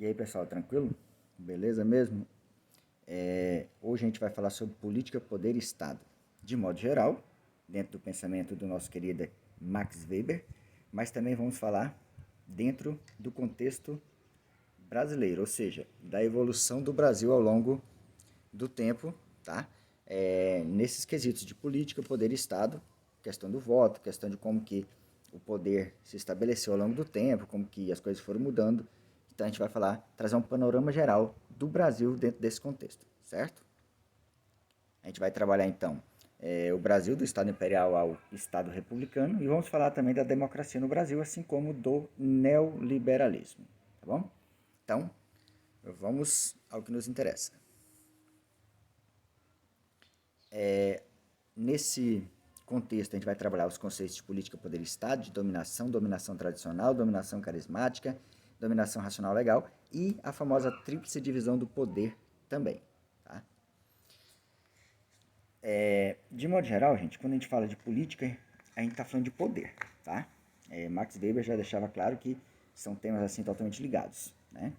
E aí, pessoal, tranquilo? Beleza mesmo? Hoje a gente vai falar sobre política, poder e Estado. De modo geral, dentro do pensamento do nosso querido Max Weber, mas também vamos falar dentro do contexto brasileiro, ou seja, da evolução do Brasil ao longo do tempo, tá? Nesses quesitos de política, poder e Estado, questão do voto, questão de como que o poder se estabeleceu ao longo do tempo, como que as coisas foram mudando. Então a gente vai falar, trazer um panorama geral do Brasil dentro desse contexto, certo? A gente vai trabalhar então o Brasil do Estado Imperial ao Estado Republicano e vamos falar também da democracia no Brasil, assim como do neoliberalismo, tá bom? Então, vamos ao que nos interessa. Nesse contexto, a gente vai trabalhar os conceitos de política, poder e Estado, de dominação, dominação tradicional, dominação carismática, dominação racional legal e a famosa tríplice divisão do poder também. Tá? De modo geral, gente, quando a gente fala de política, a gente está falando de poder. Tá? Max Weber já deixava claro que são temas assim totalmente ligados. Né?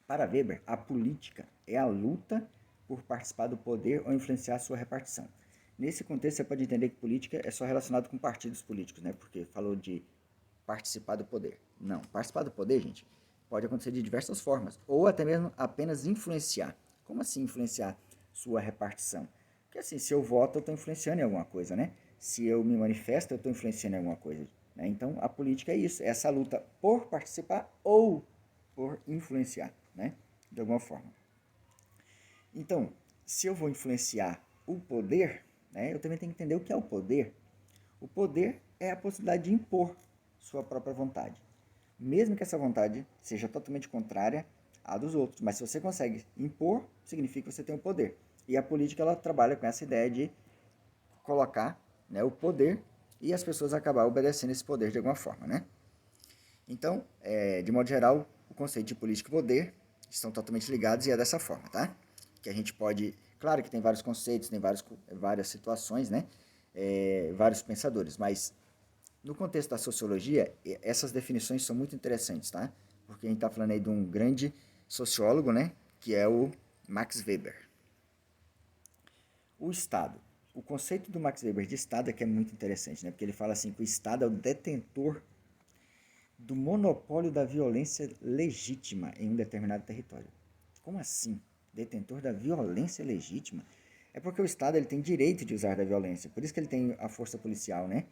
Para Weber, a política é a luta por participar do poder ou influenciar a sua repartição. Nesse contexto, você pode entender que política é só relacionado com partidos políticos, né? Porque falou de participar do poder. Não, participar do poder, gente, pode acontecer de diversas formas, ou até mesmo apenas influenciar. Como assim influenciar sua repartição? Porque assim, se eu voto, eu estou influenciando em alguma coisa, né? Se eu me manifesto, eu estou influenciando em alguma coisa. Né? Então, a política é isso, é essa luta por participar ou por influenciar, né? De alguma forma. Então, se eu vou influenciar o poder, né, eu também tenho que entender o que é o poder. O poder é a possibilidade de impor sua própria vontade, mesmo que essa vontade seja totalmente contrária à dos outros. Mas se você consegue impor, significa que você tem o poder. E a política ela trabalha com essa ideia de colocar, né, o poder e as pessoas acabar obedecendo esse poder de alguma forma, né? Então, de modo geral, o conceito de política e poder estão totalmente ligados e é dessa forma, tá? Que a gente pode... Claro que tem vários conceitos, tem várias situações, né? Vários pensadores, mas no contexto da sociologia, essas definições são muito interessantes, tá? Porque a gente está falando aí de um grande sociólogo, né? Que é o Max Weber. O Estado. O conceito do Max Weber de Estado é que é muito interessante, né? Porque ele fala assim que o Estado é o detentor do monopólio da violência legítima em um determinado território. Como assim? Detentor da violência legítima? É porque o Estado ele tem direito de usar da violência, por isso que ele tem a força policial, né?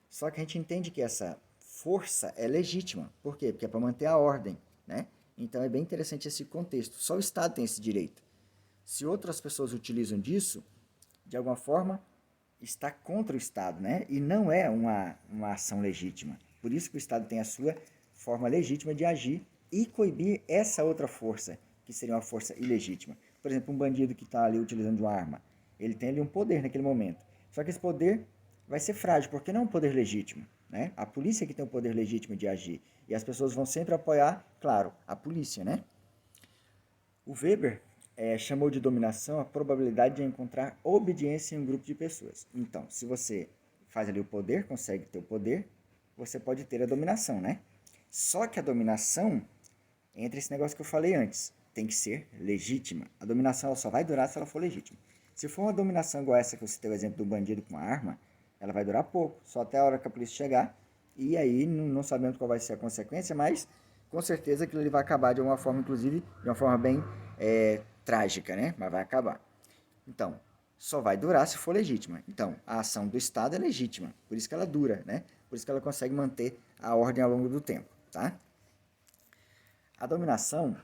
Só que a gente entende que essa força é legítima. Por quê? Porque é para manter a ordem, né? Então é bem interessante esse contexto. Só o Estado tem esse direito. Se outras pessoas utilizam disso, de alguma forma, está contra o Estado, né? E não é uma ação legítima. Por isso que o Estado tem a sua forma legítima de agir e coibir essa outra força, que seria uma força ilegítima. Por exemplo, um bandido que está ali utilizando uma arma, ele tem ali um poder naquele momento. Só que esse poder vai ser frágil, porque não é um poder legítimo. Né? A polícia que tem o poder legítimo de agir. E as pessoas vão sempre apoiar, claro, a polícia, né? O Weber chamou de dominação a probabilidade de encontrar obediência em um grupo de pessoas. Então, se você faz ali o poder, consegue ter o poder, você pode ter a dominação, né? Só que a dominação, entra esse negócio que eu falei antes, tem que ser legítima. A dominação ela só vai durar se ela for legítima. Se for uma dominação igual essa que você tem o exemplo do bandido com uma arma, ela vai durar pouco, só até a hora que a polícia chegar, e aí não sabemos qual vai ser a consequência, mas com certeza aquilo ele vai acabar de alguma forma, inclusive de uma forma bem trágica, né? Mas vai acabar. Então, só vai durar se for legítima. Então, a ação do Estado é legítima, por isso que ela dura, né? Por isso que ela consegue manter a ordem ao longo do tempo, tá? A dominação,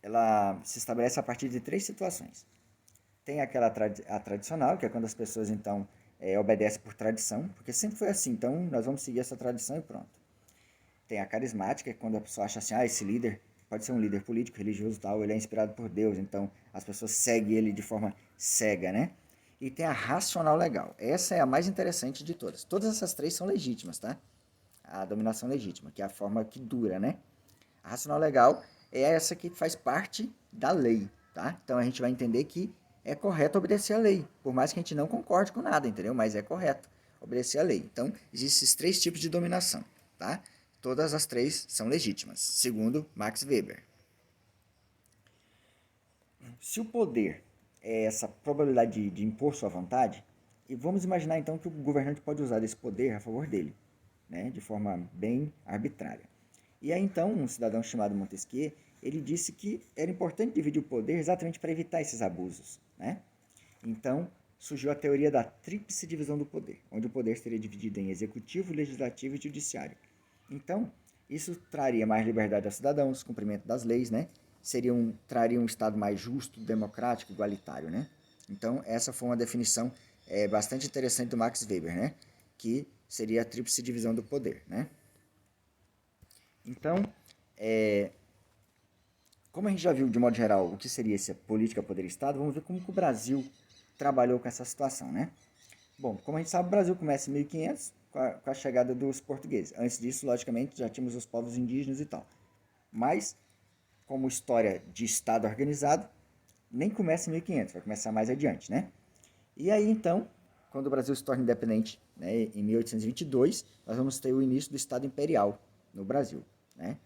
ela se estabelece a partir de três situações. Tem aquela a tradicional, que é quando as pessoas, então, obedecem por tradição, porque sempre foi assim, então nós vamos seguir essa tradição e pronto. Tem a carismática, que é quando a pessoa acha assim, esse líder pode ser um líder político, religioso e tal, ele é inspirado por Deus, então as pessoas seguem ele de forma cega, né? E tem a racional legal. Essa é a mais interessante de todas. Todas essas três são legítimas, tá? A dominação legítima, que é a forma que dura, né? A racional legal é essa que faz parte da lei, tá? Então a gente vai entender que é correto obedecer a lei, por mais que a gente não concorde com nada, entendeu? Mas é correto obedecer a lei. Então, existem esses três tipos de dominação, tá? Todas as três são legítimas, segundo Max Weber. Se o poder é essa probabilidade de impor sua vontade, e vamos imaginar então que o governante pode usar desse poder a favor dele, né, de forma bem arbitrária. E aí então um cidadão chamado Montesquieu, ele disse que era importante dividir o poder exatamente para evitar esses abusos, né? Então surgiu a teoria da tríplice divisão do poder, onde o poder seria dividido em executivo, legislativo e judiciário. Então isso traria mais liberdade aos cidadãos, cumprimento das leis, né? Traria um Estado mais justo, democrático, igualitário, né? Então essa foi uma definição bastante interessante do Max Weber, né? Que seria a tríplice divisão do poder, né? Então, como a gente já viu de modo geral o que seria essa política poder-estado, vamos ver como que o Brasil trabalhou com essa situação, né? Bom, como a gente sabe, o Brasil começa em 1500 com a chegada dos portugueses. Antes disso, logicamente, já tínhamos os povos indígenas e tal. Mas, como história de Estado organizado, nem começa em 1500, vai começar mais adiante, né? E aí, então, quando o Brasil se torna independente, né, em 1822, nós vamos ter o início do Estado Imperial no Brasil, né?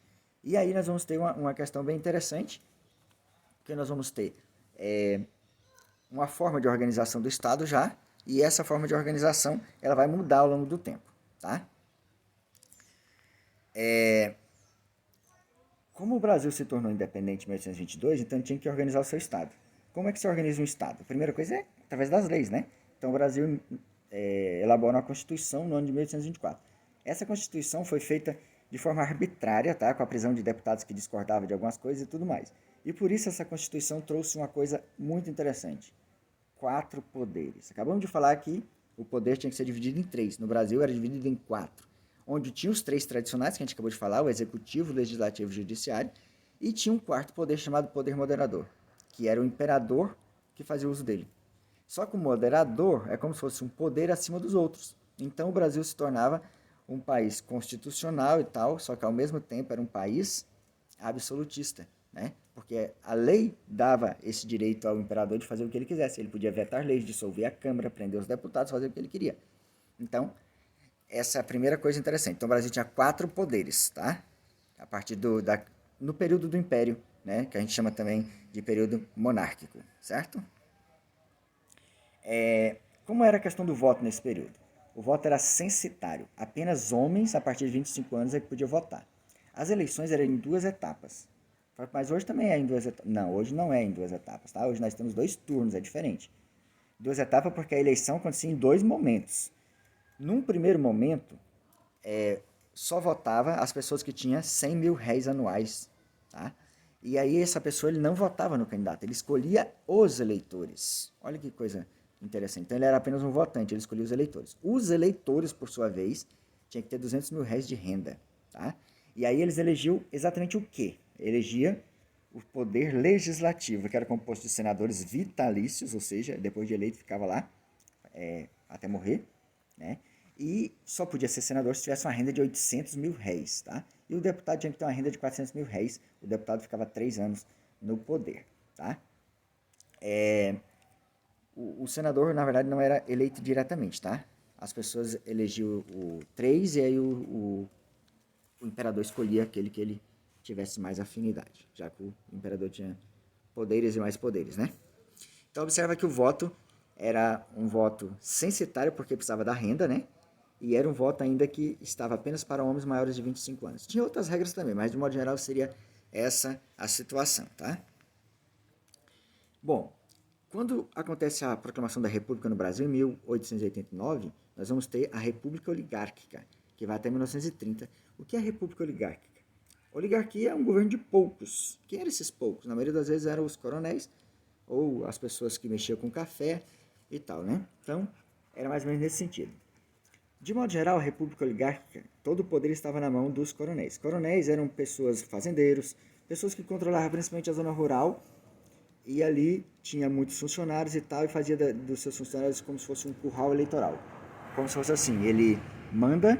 E aí nós vamos ter uma questão bem interessante, porque nós vamos ter uma forma de organização do Estado já, e essa forma de organização ela vai mudar ao longo do tempo, tá? Como o Brasil se tornou independente em 1822, então tinha que organizar o seu Estado. Como é que se organiza um Estado? A primeira coisa é através das leis, né? Então o Brasil elabora uma Constituição no ano de 1824. Essa Constituição foi feita de forma arbitrária, tá? Com a prisão de deputados que discordavam de algumas coisas e tudo mais. E por isso essa Constituição trouxe uma coisa muito interessante. 4 poderes. Acabamos de falar que o poder tinha que ser dividido em 3. No Brasil era dividido em 4. Onde tinha os 3 tradicionais, que a gente acabou de falar, o executivo, o legislativo e o judiciário, e tinha um 4º poder chamado poder moderador, que era o imperador que fazia uso dele. Só que o moderador é como se fosse um poder acima dos outros. Então o Brasil se tornava um país constitucional e tal, só que ao mesmo tempo era um país absolutista, né? Porque a lei dava esse direito ao imperador de fazer o que ele quisesse. Ele podia vetar leis, dissolver a Câmara, prender os deputados, fazer o que ele queria. Então, essa é a primeira coisa interessante. Então o Brasil tinha 4 poderes, tá? A partir no período do Império, né? Que a gente chama também de período monárquico, certo? Como era a questão do voto nesse período? O voto era censitário. Apenas homens a partir de 25 anos é que podiam votar. As eleições eram em 2 etapas. Mas hoje também é em 2 etapas. Não, hoje não é em 2 etapas, tá? Hoje nós temos 2 turnos, é diferente. 2 etapas porque a eleição acontecia em 2 momentos. Num primeiro momento, só votava as pessoas que tinham 100 mil réis anuais, tá? E aí essa pessoa ele não votava no candidato, ele escolhia os eleitores. Olha que coisa interessante. Então ele era apenas um votante, ele escolhia os eleitores. Os eleitores, por sua vez, tinham que ter 200 mil réis de renda, tá? E aí eles elegiam exatamente o quê? Elegia o poder legislativo, que era composto de senadores vitalícios, ou seja, depois de eleito ficava lá até morrer, né? E só podia ser senador se tivesse uma renda de 800 mil réis, tá? E o deputado tinha que ter uma renda de 400 mil réis. O deputado ficava 3 anos no poder, tá? O senador, na verdade, não era eleito diretamente, tá? As pessoas elegiam o 3 e aí o imperador escolhia aquele que ele tivesse mais afinidade, já que o imperador tinha poderes e mais poderes, né? Então observa que o voto era um voto censitário porque precisava da renda, né? E era um voto ainda que estava apenas para homens maiores de 25 anos. Tinha outras regras também, mas de modo geral seria essa a situação, tá? Bom, quando acontece a proclamação da República no Brasil, em 1889, nós vamos ter a República Oligárquica, que vai até 1930. O que é a República Oligárquica? Oligarquia é um governo de poucos. Quem eram esses poucos? Na maioria das vezes eram os coronéis ou as pessoas que mexiam com café e tal, né? Então, era mais ou menos nesse sentido. De modo geral, a República Oligárquica, todo o poder estava na mão dos coronéis. Coronéis eram pessoas fazendeiros, pessoas que controlavam principalmente a zona rural, e ali tinha muitos funcionários e tal, e fazia dos seus funcionários como se fosse um curral eleitoral. Como se fosse assim, ele manda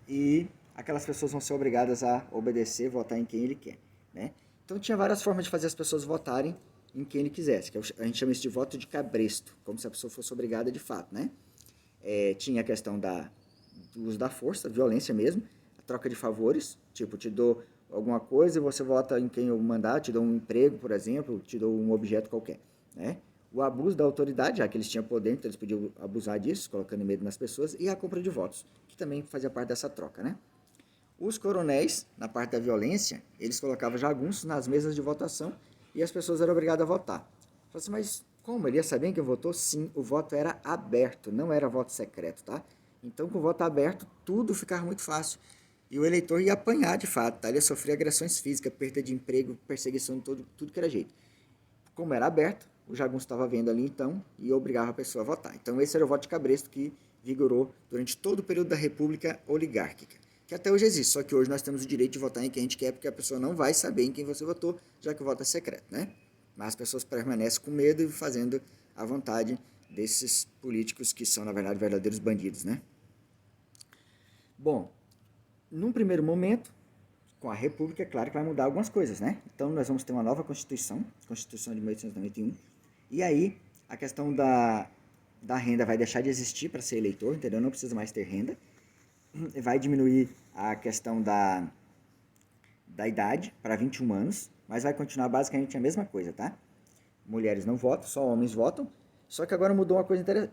e aquelas pessoas vão ser obrigadas a obedecer, votar em quem ele quer, né? Então tinha várias formas de fazer as pessoas votarem em quem ele quisesse, que a gente chama isso de voto de cabresto, como se a pessoa fosse obrigada de fato, né? Tinha a questão do uso da força, violência mesmo, troca de favores, tipo, te dou alguma coisa e você vota em quem eu mandar, te dou um emprego, por exemplo, te dou um objeto qualquer, né? O abuso da autoridade, já que eles tinham poder, então eles podiam abusar disso, colocando medo nas pessoas, e a compra de votos, que também fazia parte dessa troca, né? Os coronéis, na parte da violência, eles colocavam jagunços nas mesas de votação e as pessoas eram obrigadas a votar. Falei assim, mas como? Ele ia saber quem votou? Sim, o voto era aberto, não era voto secreto, tá? Então, com o voto aberto, tudo ficava muito fácil. E o eleitor ia apanhar de fato, tá? Ele ia sofrer agressões físicas, perda de emprego, perseguição, tudo que era jeito. Como era aberto, o jagunço estava vendo ali então e obrigava a pessoa a votar. Então esse era o voto de cabresto que vigorou durante todo o período da República Oligárquica, que até hoje existe, só que hoje nós temos o direito de votar em quem a gente quer, porque a pessoa não vai saber em quem você votou, já que o voto é secreto, né? Mas as pessoas permanecem com medo e fazendo a vontade desses políticos que são, na verdade, verdadeiros bandidos, né? Bom, num primeiro momento, com a República, é claro que vai mudar algumas coisas, né? Então, nós vamos ter uma nova Constituição, Constituição de 1891, e aí a questão da renda vai deixar de existir para ser eleitor, entendeu? Não precisa mais ter renda. Vai diminuir a questão da idade para 21 anos, mas vai continuar basicamente a mesma coisa, tá? Mulheres não votam, só homens votam, só que agora mudou uma coisa interessante,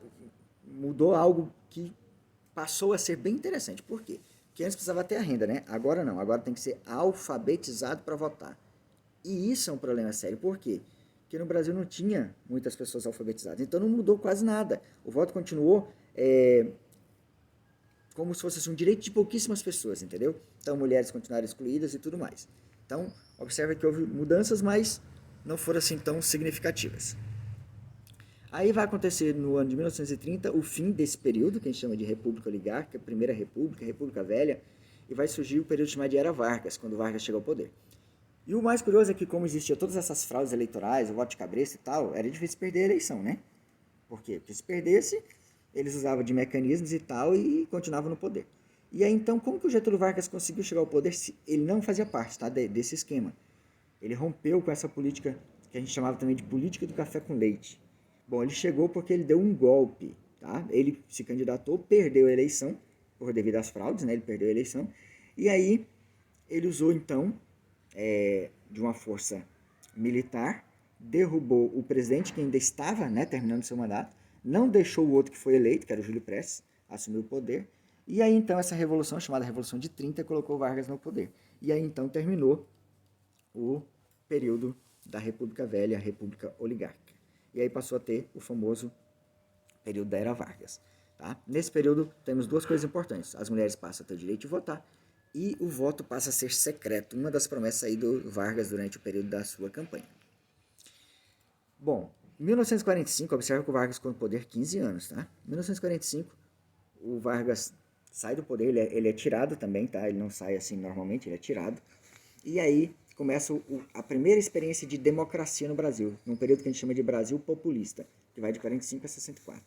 mudou algo que passou a ser bem interessante. Por quê? Porque antes precisava ter a renda, né? Agora não, agora tem que ser alfabetizado para votar. E isso é um problema sério. Por quê? Porque no Brasil não tinha muitas pessoas alfabetizadas, então não mudou quase nada. O voto continuou como se fosse assim, um direito de pouquíssimas pessoas, entendeu? Então mulheres continuaram excluídas e tudo mais. Então observa que houve mudanças, mas não foram assim tão significativas. Aí vai acontecer no ano de 1930 o fim desse período, que a gente chama de República Oligárquica, Primeira República, República Velha, e vai surgir o período chamado de Era Vargas, quando Vargas chegou ao poder. E o mais curioso é que, como existiam todas essas fraudes eleitorais, o voto de cabresto e tal, era difícil perder a eleição, né? Por quê? Porque se perdesse, eles usavam de mecanismos e tal e continuavam no poder. E aí, então, como que o Getúlio Vargas conseguiu chegar ao poder se ele não fazia parte, tá, desse esquema? Ele rompeu com essa política que a gente chamava também de política do café com leite. Bom, ele chegou porque ele deu um golpe, tá? Ele se candidatou, perdeu a eleição, por devido às fraudes, né? Ele perdeu a eleição. E aí, ele usou, então, de uma força militar, derrubou o presidente, que ainda estava, né, terminando seu mandato, não deixou o outro que foi eleito, que era o Júlio Prestes, assumir o poder. E aí, então, essa revolução, chamada Revolução de 30, colocou Vargas no poder. E aí, então, terminou o período da República Velha, a República Oligárquica. E aí passou a ter o famoso período da Era Vargas. Tá? Nesse período temos duas coisas importantes. As mulheres passam a ter o direito de votar e o voto passa a ser secreto. Uma das promessas aí do Vargas durante o período da sua campanha. Bom, em 1945, observa que o Vargas ficou no poder 15 anos. Tá? Em 1945, o Vargas sai do poder, ele é tirado também, tá? Ele não sai assim normalmente, ele é tirado. E aí começa a primeira experiência de democracia no Brasil, num período que a gente chama de Brasil populista, que vai de 45 a 64.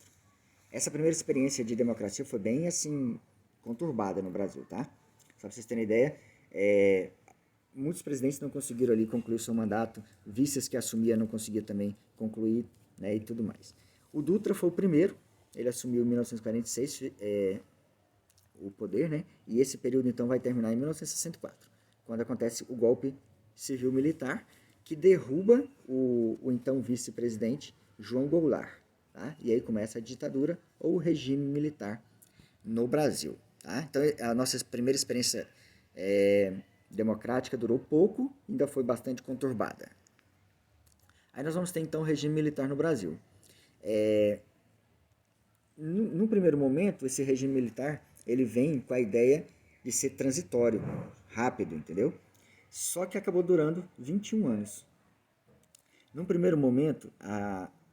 Essa primeira experiência de democracia foi bem, assim, conturbada no Brasil, tá? Só para vocês terem ideia, muitos presidentes não conseguiram ali concluir o seu mandato, vices que assumia não conseguia também concluir, né, e tudo mais. O Dutra foi o primeiro, ele assumiu em 1946 o poder, né, e esse período então vai terminar em 1964, quando acontece o golpe civil-militar, que derruba o então vice-presidente João Goulart. Tá? E aí começa a ditadura ou o regime militar no Brasil. Tá? Então a nossa primeira experiência democrática durou pouco, ainda foi bastante conturbada. Aí nós vamos ter então o regime militar no Brasil. No primeiro momento, esse regime militar ele vem com a ideia de ser transitório, rápido, entendeu? Só que acabou durando 21 anos. Num primeiro momento,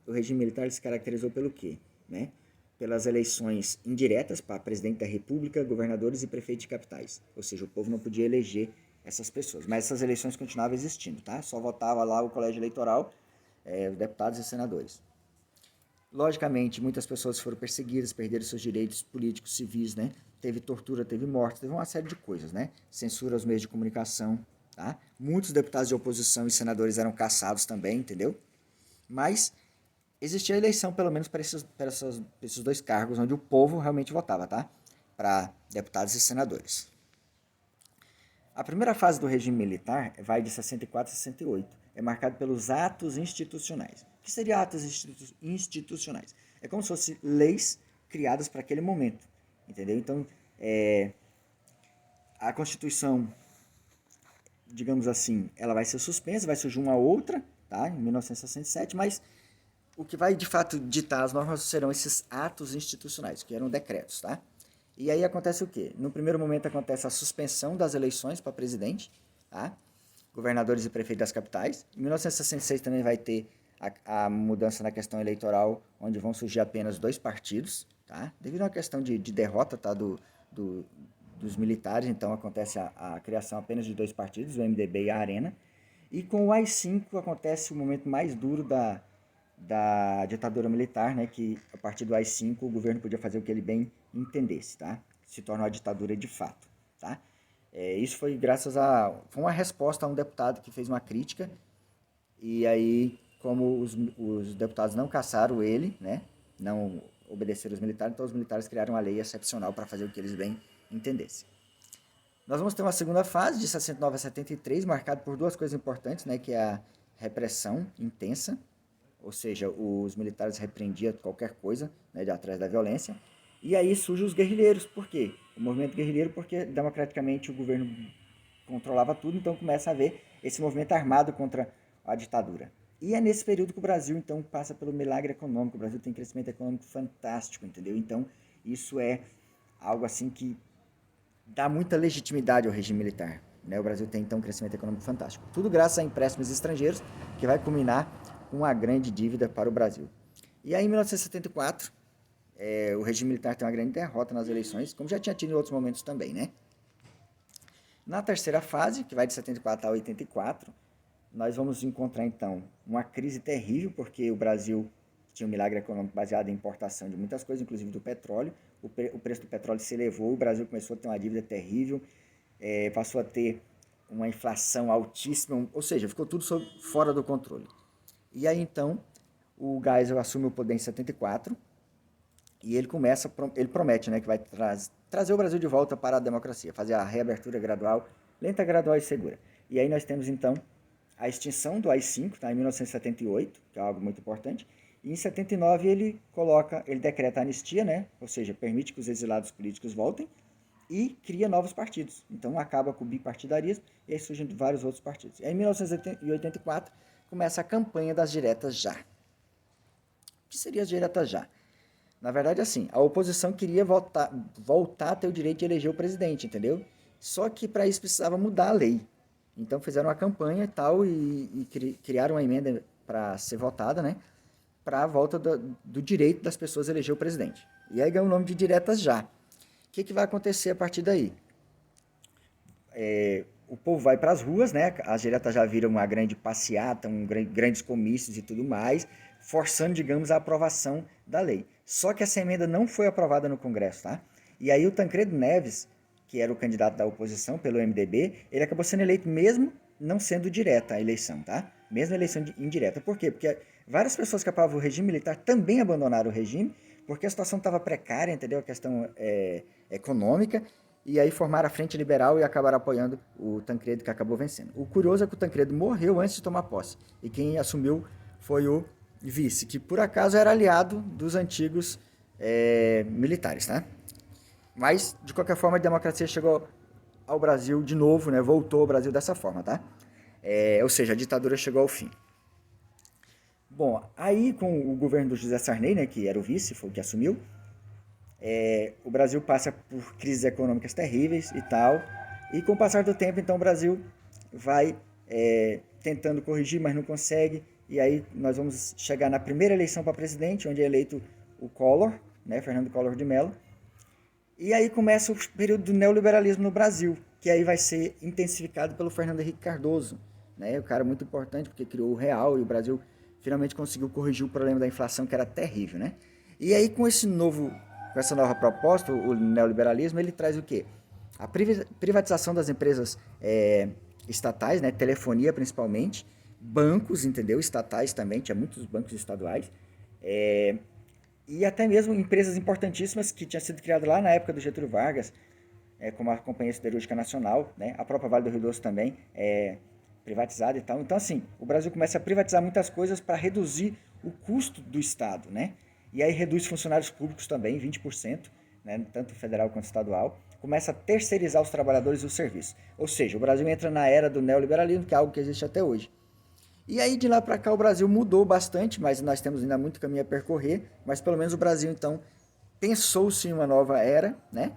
o regime militar se caracterizou pelo quê? Né? Pelas eleições indiretas para presidente da República, governadores e prefeitos de capitais. Ou seja, o povo não podia eleger essas pessoas. Mas essas eleições continuavam existindo, tá? Só votava lá o colégio eleitoral, deputados e senadores. Logicamente, muitas pessoas foram perseguidas, perderam seus direitos políticos, civis, né? Teve tortura, teve morte, teve uma série de coisas, né? Censura aos meios de comunicação, tá? Muitos deputados de oposição e senadores eram caçados também, entendeu? Mas existia eleição, pelo menos, para esses dois cargos, onde o povo realmente votava, tá? Para deputados e senadores. A primeira fase do regime militar vai de 64 a 68. É marcado pelos atos institucionais. O que seria atos institucionais? É como se fossem leis criadas para aquele momento, entendeu? Então, a Constituição, digamos assim, ela vai ser suspensa, vai surgir uma outra, tá? Em 1967, mas o que vai de fato ditar as normas serão esses atos institucionais, que eram decretos, tá? E aí acontece o quê? No primeiro momento acontece a suspensão das eleições para presidente, tá? Governadores e prefeitos das capitais. Em 1966 também vai ter a mudança na questão eleitoral, onde vão surgir apenas 2 partidos, tá? Devido a uma questão de derrota, tá? Dos militares, então acontece a criação apenas de 2 partidos, o MDB e a Arena. E com o AI-5 acontece o momento mais duro da ditadura militar, né, que a partir do AI-5 o governo podia fazer o que ele bem entendesse, tá? Se torna uma ditadura de fato, tá? Isso foi foi uma resposta a um deputado que fez uma crítica, e aí, como os deputados não caçaram ele, né, não obedeceram os militares, então os militares criaram uma lei excepcional para fazer o que eles bem entendessem. Nós vamos ter uma segunda fase, de 69 a 73, marcada por 2 coisas importantes, né, que é a repressão intensa, ou seja, os militares repreendiam qualquer coisa, né, de atrás da violência. E aí surgem os guerrilheiros. Por quê? O movimento guerrilheiro porque democraticamente o governo controlava tudo, então começa a haver esse movimento armado contra a ditadura. E é nesse período que o Brasil, então, passa pelo milagre econômico. O Brasil tem crescimento econômico fantástico, entendeu? Então, isso é algo assim que dá muita legitimidade ao regime militar. Né? O Brasil tem, então, um crescimento econômico fantástico. Tudo graças a empréstimos estrangeiros, que vai culminar com uma grande dívida para o Brasil. E aí, em 1974, o regime militar tem uma grande derrota nas eleições, como já tinha tido em outros momentos também, né? Na terceira fase, que vai de 74 a 84, nós vamos encontrar, então, uma crise terrível, porque o Brasil tinha um milagre econômico baseado em importação de muitas coisas, inclusive do petróleo. O preço do petróleo se elevou, o Brasil começou a ter uma dívida terrível, passou a ter uma inflação altíssima, ou seja, ficou tudo fora do controle. E aí, então, o Geisel assume o poder em 74 e ele promete, né, que vai trazer o Brasil de volta para a democracia, fazer a reabertura gradual, lenta, gradual e segura. E aí nós temos, então, a extinção do AI-5, tá, em 1978, que é algo muito importante, e em 79 ele decreta a anistia, né, ou seja, permite que os exilados políticos voltem e cria novos partidos. Então acaba com o bipartidarismo e aí surgem vários outros partidos. E aí, em 1984 começa a campanha das diretas já. O que seria as diretas já? Na verdade, assim, a oposição queria voltar a ter o direito de eleger o presidente, entendeu? Só que para isso precisava mudar a lei. Então fizeram uma campanha e tal e criaram uma emenda para ser votada, né? Para a volta do direito das pessoas a eleger o presidente. E aí ganhou o nome de diretas já. O que vai acontecer a partir daí? O povo vai para as ruas, né? As diretas já viram uma grande passeata, grandes comícios e tudo mais, forçando, digamos, a aprovação da lei. Só que essa emenda não foi aprovada no Congresso, tá? E aí o Tancredo Neves, que era o candidato da oposição pelo MDB, ele acabou sendo eleito mesmo não sendo direta a eleição, tá? Mesmo a eleição indireta. Por quê? Porque várias pessoas que apoiavam o regime militar também abandonaram o regime, porque a situação estava precária, entendeu? A questão econômica, e aí formaram a Frente Liberal e acabaram apoiando o Tancredo, que acabou vencendo. O curioso é que o Tancredo morreu antes de tomar posse, e quem assumiu foi o vice, que por acaso era aliado dos antigos militares, tá? Mas, de qualquer forma, a democracia chegou ao Brasil de novo, né? Voltou ao Brasil dessa forma, tá? Ou seja, a ditadura chegou ao fim. Bom, aí com o governo do José Sarney, né, que era o vice, foi o que assumiu, o Brasil passa por crises econômicas terríveis e tal, e com o passar do tempo, então, o Brasil vai tentando corrigir, mas não consegue, e aí nós vamos chegar na primeira eleição para presidente, onde é eleito o Collor, né, Fernando Collor de Mello, e aí começa o período do neoliberalismo no Brasil, que aí vai ser intensificado pelo Fernando Henrique Cardoso, né, o cara muito importante, porque criou o real, e o Brasil finalmente conseguiu corrigir o problema da inflação, que era terrível, né? E aí com essa nova proposta, o neoliberalismo, ele traz o quê? A privatização das empresas estatais, né, telefonia principalmente, bancos, entendeu? Estatais também, tinha muitos bancos estaduais, e até mesmo empresas importantíssimas que tinham sido criadas lá na época do Getúlio Vargas, como a Companhia Siderúrgica Nacional, né? A própria Vale do Rio Doce também é privatizada e tal. Então, assim, o Brasil começa a privatizar muitas coisas para reduzir o custo do Estado, né? E aí reduz funcionários públicos também, 20%, né? Tanto federal quanto estadual. Começa a terceirizar os trabalhadores e os serviços. Ou seja, o Brasil entra na era do neoliberalismo, que é algo que existe até hoje. E aí de lá para cá o Brasil mudou bastante, mas nós temos ainda muito caminho a percorrer, mas pelo menos o Brasil então pensou-se em uma nova era, né?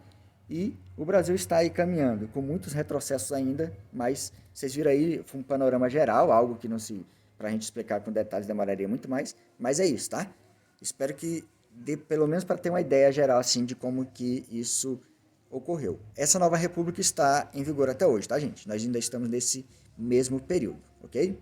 E o Brasil está aí caminhando, com muitos retrocessos ainda, mas vocês viram aí um panorama geral, algo que não se, para a gente explicar com detalhes demoraria muito mais, mas é isso, tá? Espero que dê pelo menos para ter uma ideia geral assim de como que isso ocorreu. Essa nova república está em vigor até hoje, tá, gente? Nós ainda estamos nesse mesmo período, ok?